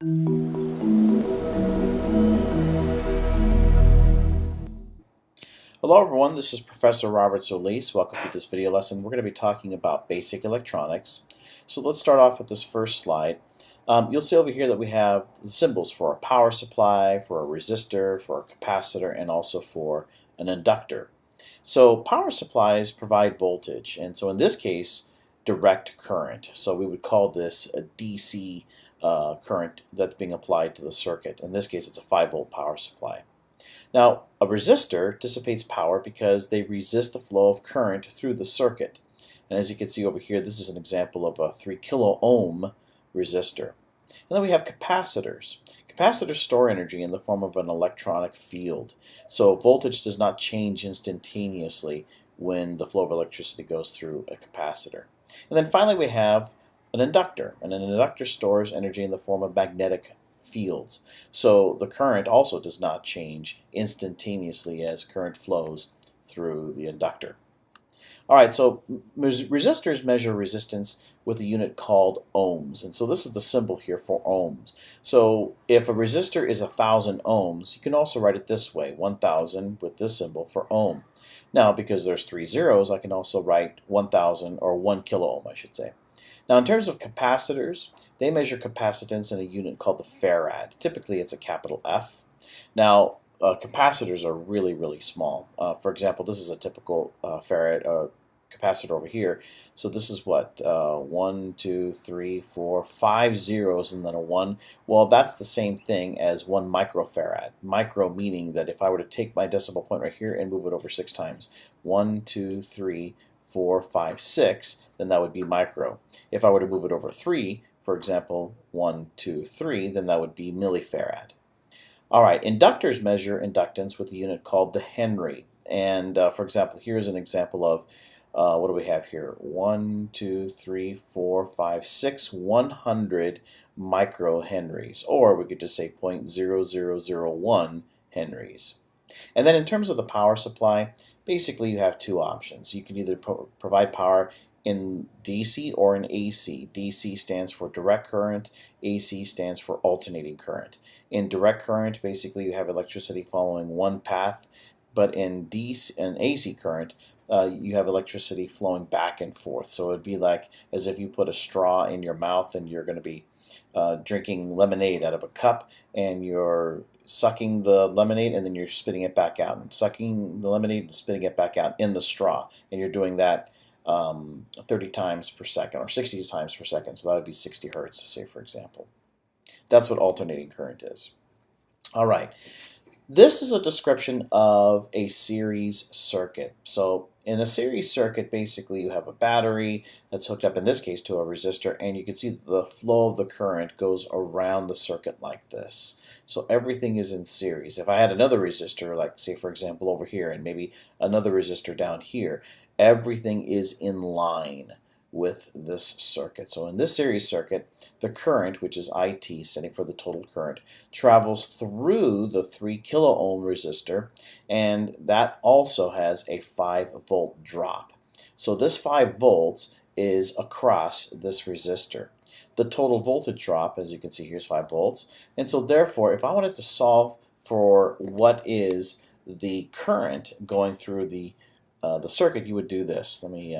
Hello everyone, this is Professor Robert Solis. Welcome to this video lesson. We're going to be talking about basic electronics. So let's start off with this first slide. You'll see over here that we have the symbols for a power supply, for a resistor, for a capacitor, and also for an inductor. So power supplies provide voltage, and so in this case, direct current. So we would call this a DC current that's being applied to the circuit. In this case, it's a 5-volt power supply. Now, a resistor dissipates power because they resist the flow of current through the circuit. And as you can see over here, this is an example of a 3 kilo ohm resistor. And then we have capacitors. Capacitors store energy in the form of an electronic field. So voltage does not change instantaneously when the flow of electricity goes through a capacitor. And then finally we have an inductor. And an inductor stores energy in the form of magnetic fields. So the current also does not change instantaneously as current flows through the inductor. Alright, so resistors measure resistance with a unit called ohms. And so this is the symbol here for ohms. So if a resistor is 1,000 ohms, you can also write it this way, 1,000 with this symbol for ohm. Now, because there's 3 zeros, I can also write 1,000 or 1 kilo ohm, I should say. Now, in terms of capacitors, they measure capacitance in a unit called the farad. Typically, it's a capital F. Now, capacitors are really, really small. For example, this is a typical farad capacitor over here. So this is what, 1, 2, 3, 4, 5 zeros and then a 1. Well, that's the same thing as 1 microfarad. Micro meaning that if I were to take my decimal point right here and move it over 6 times, 1, 2, 3, 4, 5, 6, then that would be micro. If I were to move it over 3, for example, 1, 2, 3, then that would be millifarad. All right, inductors measure inductance with a unit called the Henry. And for example, here's an example of what do we have here? 1, 2, 3, 4, 5, 6, 100 microhenries. Or we could just say 0.0001 henries. And then in terms of the power supply, basically you have two options. You can either provide power in DC or in AC. DC stands for direct current, AC stands for alternating current. In direct current, basically you have electricity following one path, but in DC and AC current, you have electricity flowing back and forth. So it would be like as if you put a straw in your mouth and you're going to be drinking lemonade out of a cup, and you're sucking the lemonade and then you're spitting it back out, and sucking the lemonade and spitting it back out in the straw, and you're doing that 30 times per second or 60 times per second. So that would be 60 hertz, to say, for example. That's what alternating current is. All right. This is a description of a series circuit. So in a series circuit, basically you have a battery that's hooked up, in this case, to a resistor, and you can see the flow of the current goes around the circuit like this. So everything is in series. If I had another resistor, like say for example over here, and maybe another resistor down here, everything is in line with this circuit. So in this series circuit, the current, which is IT, standing for the total current, travels through the 3 kilo ohm resistor, and that also has a 5-volt drop. So this 5 volts is across this resistor. The total voltage drop, as you can see here, is 5 volts. And so therefore, if I wanted to solve for what is the current going through the circuit, you would do this. Let me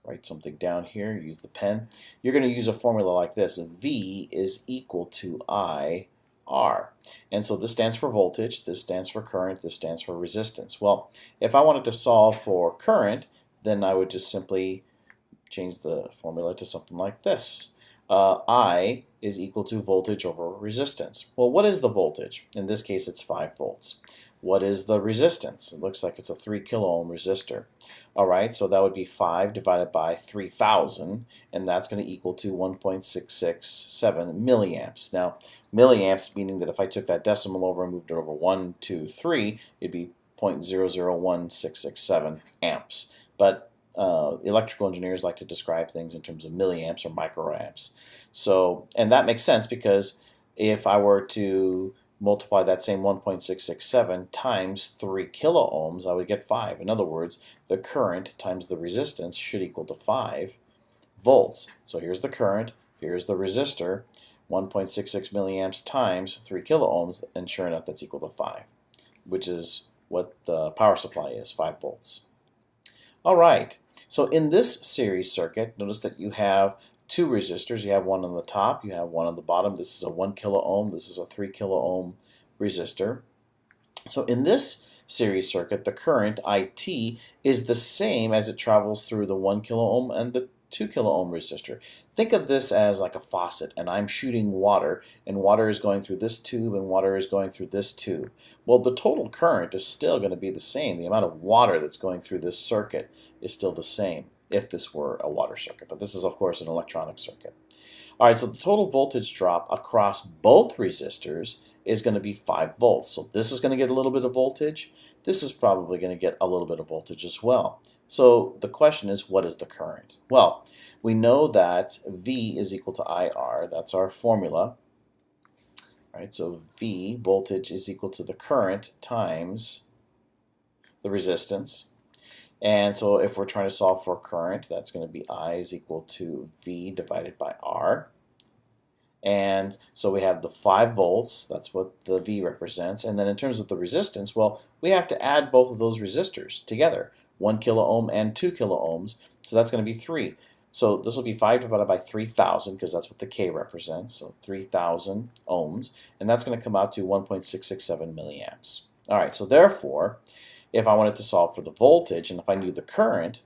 write something down here, use the pen. You're going to use a formula like this. V is equal to IR. And so this stands for voltage, this stands for current, this stands for resistance. Well, if I wanted to solve for current, then I would just simply change the formula to something like this. I is equal to voltage over resistance. Well, what is the voltage? In this case, it's 5 volts. What is the resistance? It looks like it's a 3 kilo ohm resistor. All right, so that would be 5 divided by 3,000, and that's going to equal to 1.667 milliamps. Now, milliamps meaning that if I took that decimal over and moved it over 1, 2, 3, it'd be 0.001667 amps. But electrical engineers like to describe things in terms of milliamps or microamps. So, and that makes sense because if I were to multiply that same 1.667 times 3 kilo ohms, I would get 5. In other words, the current times the resistance should equal to 5 volts. So here's the current, here's the resistor. 1.66 milliamps times 3 kilo ohms, and sure enough that's equal to 5, which is what the power supply is, 5 volts. All right, so in this series circuit, notice that you have two resistors. You have one on the top, you have one on the bottom. This is a 1 kilo ohm, this is a 3 kilo ohm resistor. So in this series circuit, the current IT is the same as it travels through the 1 kilo ohm and the 2 kilo ohm resistor. Think of this as like a faucet, and I'm shooting water, and water is going through this tube, and water is going through this tube. Well, the total current is still going to be the same. The amount of water that's going through this circuit is still the same if this were a water circuit, but this is of course an electronic circuit. All right, so the total voltage drop across both resistors is going to be 5 volts. So this is going to get a little bit of voltage. This is probably going to get a little bit of voltage as well. So the question is, what is the current? Well, we know that V is equal to IR. That's our formula. All right, so V, voltage, is equal to the current times the resistance. And so if we're trying to solve for current, that's going to be I is equal to V divided by R. And so we have the 5 volts, that's what the V represents. And then in terms of the resistance, well, we have to add both of those resistors together, 1 kilo ohm and 2 kilo ohms. So that's going to be 3. So this will be 5 divided by 3,000, because that's what the K represents. So 3,000 ohms. And that's going to come out to 1.667 milliamps. All right, so therefore, if I wanted to solve for the voltage, and if I knew the current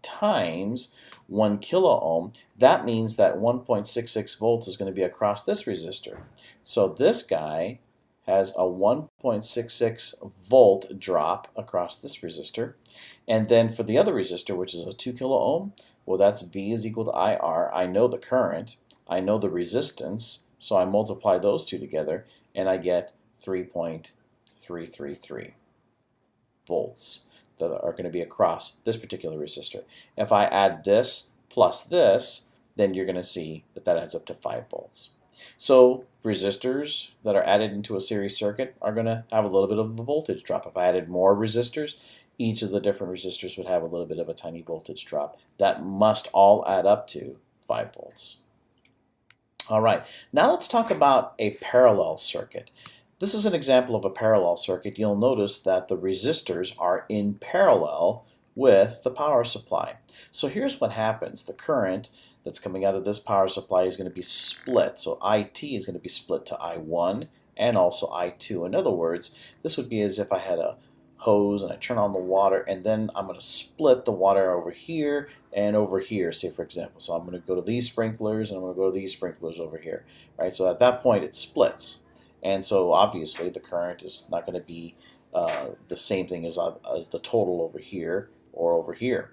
times 1 kilo ohm, that means that 1.66 volts is going to be across this resistor. So this guy has a 1.66 volt drop across this resistor. And then for the other resistor, which is a 2 kilo ohm, well, that's V is equal to IR. I know the current, I know the resistance, so I multiply those two together, and I get 3.333 volts that are going to be across this particular resistor. If I add this plus this, then you're going to see that that adds up to 5 volts. So resistors that are added into a series circuit are going to have a little bit of a voltage drop. If I added more resistors, each of the different resistors would have a little bit of a tiny voltage drop. That must all add up to 5 volts. All right, now let's talk about a parallel circuit. This is an example of a parallel circuit. You'll notice that the resistors are in parallel with the power supply. So here's what happens. The current that's coming out of this power supply is going to be split. So IT is going to be split to I1 and also I2. In other words, this would be as if I had a hose and I turn on the water, and then I'm going to split the water over here and over here, say for example. So I'm going to go to these sprinklers and I'm going to go to these sprinklers over here, right? So at that point it splits. And so obviously the current is not going to be the same thing as the total over here or over here.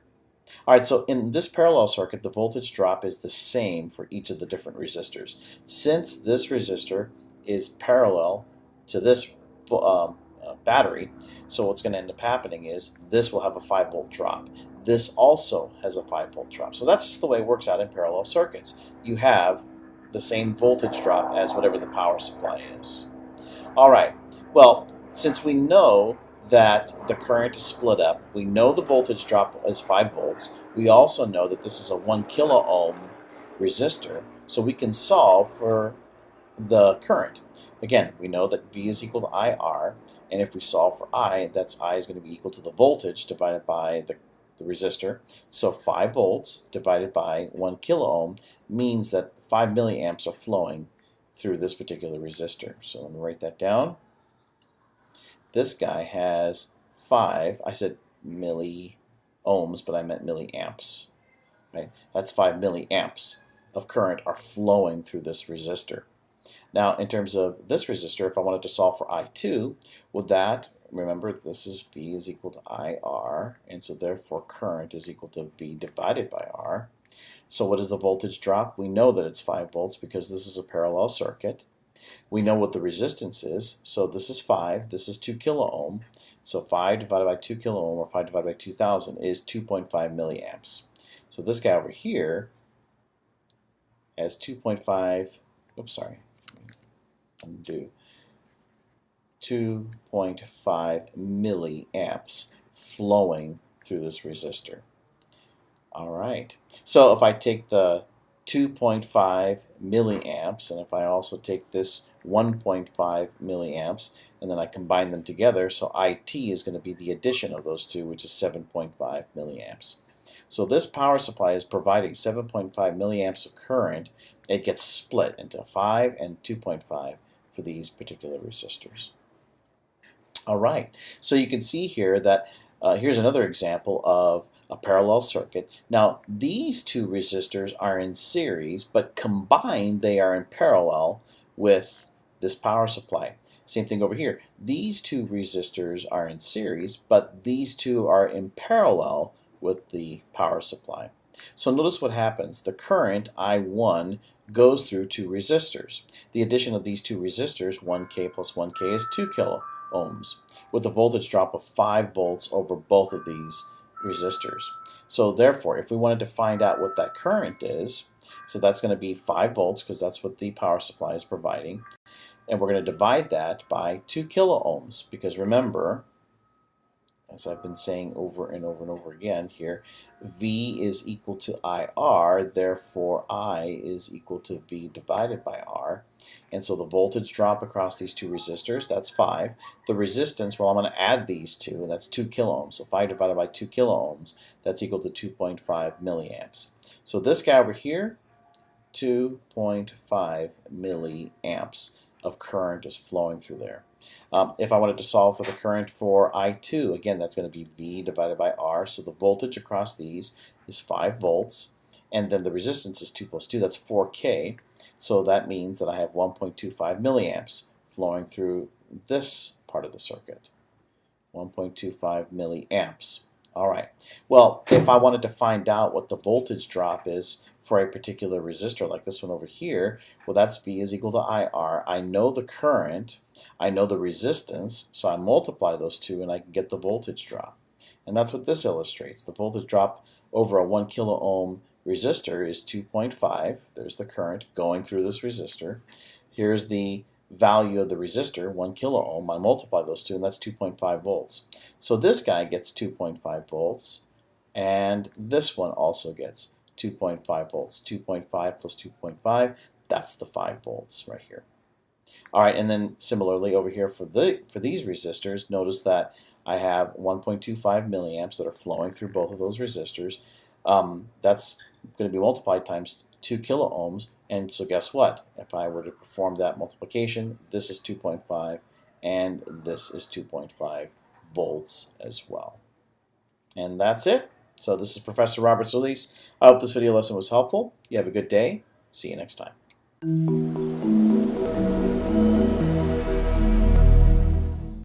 All right, so in this parallel circuit, the voltage drop is the same for each of the different resistors. Since this resistor is parallel to this battery, so what's going to end up happening is this will have a 5 volt drop. This also has a 5 volt drop. So that's just the way it works out in parallel circuits. You have the same voltage drop as whatever the power supply is. All right, well, since we know that the current is split up, we know the voltage drop is 5 volts, we also know that this is a 1 kilo ohm resistor, so we can solve for the current. Again, we know that V is equal to IR, and if we solve for I, that's I is going to be equal to the voltage divided by the resistor. So 5 volts divided by 1 kilo ohm means that 5 milliamps are flowing through this particular resistor. So let me write that down. This guy has 5, I said milli ohms, but I meant milliamps. Right? That's 5 milliamps of current are flowing through this resistor. Now, in terms of this resistor, if I wanted to solve for I2, well, that, remember, this is V is equal to IR, and so therefore current is equal to V divided by R. So what is the voltage drop? We know that it's 5 volts because this is a parallel circuit. We know what the resistance is, so this is 5, this is 2 kilo ohm. So 5 divided by 2 kilo ohm, or 5 divided by 2,000, is 2.5 milliamps. So this guy over here has 2.5, oops, sorry, undo, 2.5 milliamps flowing through this resistor. All right, so if I take the 2.5 milliamps, and if I also take this 1.5 milliamps, and then I combine them together, so IT is going to be the addition of those two, which is 7.5 milliamps. So this power supply is providing 7.5 milliamps of current. It gets split into 5 and 2.5 for these particular resistors. All right, so you can see here that here's another example of a parallel circuit. Now, these two resistors are in series, but combined they are in parallel with this power supply. Same thing over here. These two resistors are in series, but these two are in parallel with the power supply. So notice what happens. The current, I1, goes through two resistors. The addition of these two resistors, 1K plus 1K, is 2 kilo ohms, with a voltage drop of 5 volts over both of these resistors. So therefore, if we wanted to find out what that current is, so that's going to be 5 volts, because that's what the power supply is providing, and we're going to divide that by 2 kilo ohms, because remember, as I've been saying over and over and over again here, V is equal to IR, therefore I is equal to V divided by R. And so the voltage drop across these two resistors, that's 5. The resistance, well, I'm going to add these two, and that's 2 kilo ohms. So 5 divided by 2 kilo ohms, that's equal to 2.5 milliamps. So this guy over here, 2.5 milliamps of current is flowing through there. If I wanted to solve for the current for I2, again, that's going to be V divided by R. So the voltage across these is 5 volts. And then the resistance is 2 plus 2. That's 4K. So that means that I have 1.25 milliamps flowing through this part of the circuit. 1.25 milliamps. All right. Well, if I wanted to find out what the voltage drop is for a particular resistor, like this one over here, well, that's V is equal to IR. I know the current, I know the resistance, so I multiply those two and I can get the voltage drop. And that's what this illustrates. The voltage drop over a 1 kilo ohm resistor is 2.5. There's the current going through this resistor. Here's the value of the resistor, 1 kilo ohm. I multiply those two, and that's 2.5 volts. So this guy gets 2.5 volts, and this one also gets 2.5 volts. 2.5 plus 2.5, that's the 5 volts right here. All right, and then similarly over here for these resistors, notice that I have 1.25 milliamps that are flowing through both of those resistors. That's going to be multiplied times 2 kilo ohms, and so guess what? If I were to perform that multiplication, this is 2.5 and this is 2.5 volts as well. And that's it. So this is Professor Robert Solis. I hope this video lesson was helpful. You have a good day. See you next time.